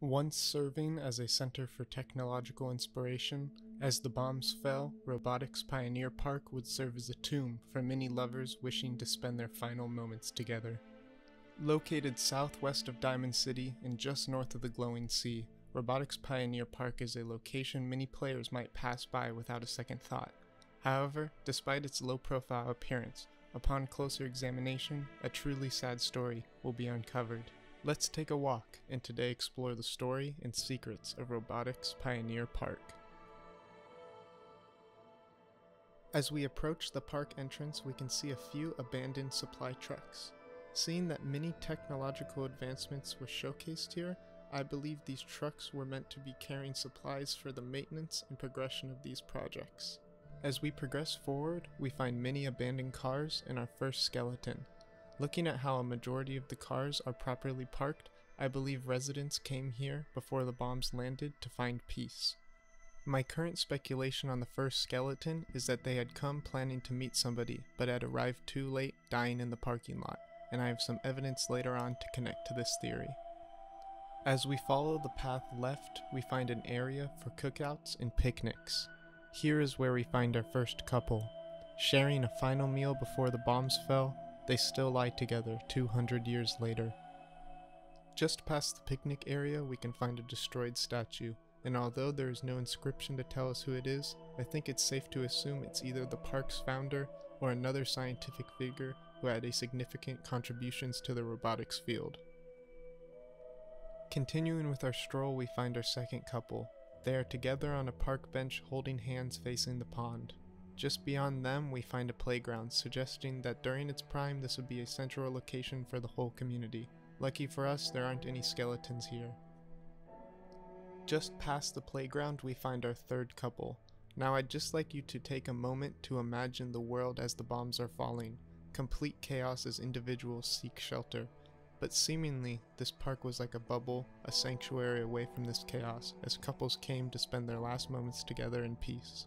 Once serving as a center for technological inspiration, as the bombs fell, Robotics Pioneer Park would serve as a tomb for many lovers wishing to spend their final moments together. Located southwest of Diamond City and just north of the glowing sea, Robotics Pioneer Park is a location many players might pass by without a second thought. However, despite its low-profile appearance, upon closer examination, a truly sad story will be uncovered. Let's take a walk and today explore the story and secrets of Robotics Pioneer Park. As we approach the park entrance, we can see a few abandoned supply trucks. Seeing that many technological advancements were showcased here, I believe these trucks were meant to be carrying supplies for the maintenance and progression of these projects. As we progress forward, we find many abandoned cars and our first skeleton. Looking at how a majority of the cars are properly parked, I believe residents came here before the bombs landed to find peace. My current speculation on the first skeleton is that they had come planning to meet somebody, but had arrived too late, dying in the parking lot, and I have some evidence later on to connect to this theory. As we follow the path left, we find an area for cookouts and picnics. Here is where we find our first couple. Sharing a final meal before the bombs fell, they still lie together 200 years later. Just past the picnic area, we can find a destroyed statue, and although there is no inscription to tell us who it is, I think it's safe to assume it's either the park's founder or another scientific figure who had a significant contributions to the robotics field. Continuing with our stroll, we find our second couple. They are together on a park bench holding hands facing the pond. Just beyond them, we find a playground, suggesting that during its prime this would be a central location for the whole community. Lucky for us, there aren't any skeletons here. Just past the playground, we find our third couple. Now I'd just like you to take a moment to imagine the world as the bombs are falling. Complete chaos as individuals seek shelter. But seemingly, this park was like a bubble, a sanctuary away from this chaos, as couples came to spend their last moments together in peace.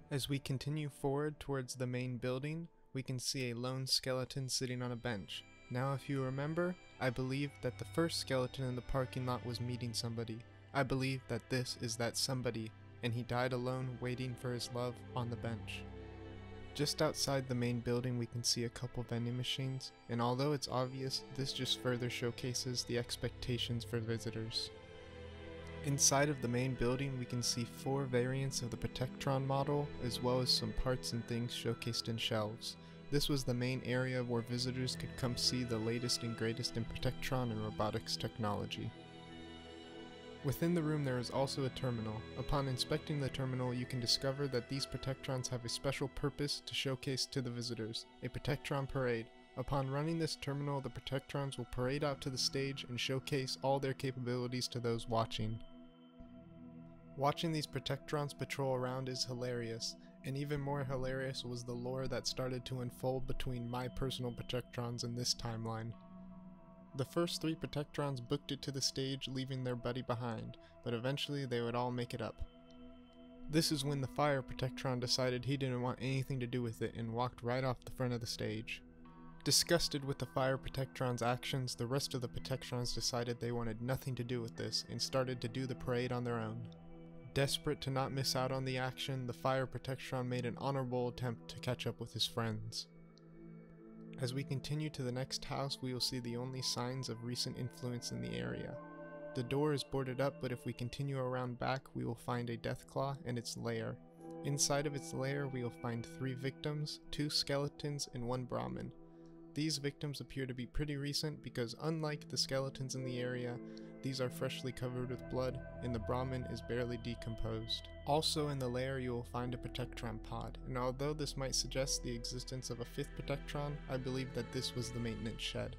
As we continue forward towards the main building, we can see a lone skeleton sitting on a bench. Now if you remember, I believe that the first skeleton in the parking lot was meeting somebody. I believe that this is that somebody, and he died alone waiting for his love on the bench. Just outside the main building we can see a couple vending machines, and although it's obvious, this just further showcases the expectations for visitors. Inside of the main building we can see 4 variants of the Protectron model, as well as some parts and things showcased in shelves. This was the main area where visitors could come see the latest and greatest in Protectron and robotics technology. Within the room there is also a terminal. Upon inspecting the terminal, you can discover that these Protectrons have a special purpose to showcase to the visitors, a Protectron parade. Upon running this terminal, the Protectrons will parade out to the stage and showcase all their capabilities to those watching. Watching these Protectrons patrol around is hilarious, and even more hilarious was the lore that started to unfold between my personal Protectrons in this timeline. The first 3 Protectrons booked it to the stage, leaving their buddy behind, but eventually they would all make it up. This is when the Fire Protectron decided he didn't want anything to do with it and walked right off the front of the stage. Disgusted with the Fire Protectron's actions, the rest of the Protectrons decided they wanted nothing to do with this and started to do the parade on their own. Desperate to not miss out on the action, the Fire Protectron made an honorable attempt to catch up with his friends. As we continue to the next house, we will see the only signs of recent influence in the area. The door is boarded up, but if we continue around back, we will find a Deathclaw and its lair. Inside of its lair, we will find 3 victims, 2 skeletons, and 1 Brahmin. These victims appear to be pretty recent because unlike the skeletons in the area, these are freshly covered with blood, and the Brahmin is barely decomposed. Also in the lair you will find a Protectron pod, and although this might suggest the existence of a 5th Protectron, I believe that this was the maintenance shed.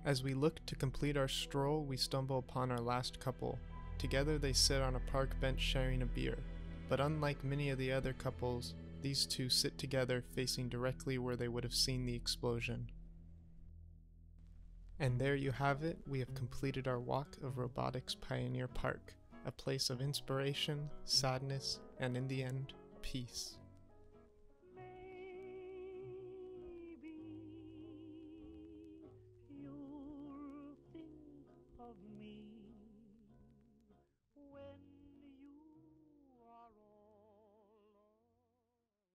As we look to complete our stroll, we stumble upon our last couple. Together they sit on a park bench sharing a beer, but unlike many of the other couples, these 2 sit together facing directly where they would have seen the explosion. And there you have it, we have completed our walk of Robotics Pioneer Park, a place of inspiration, sadness, and in the end, peace.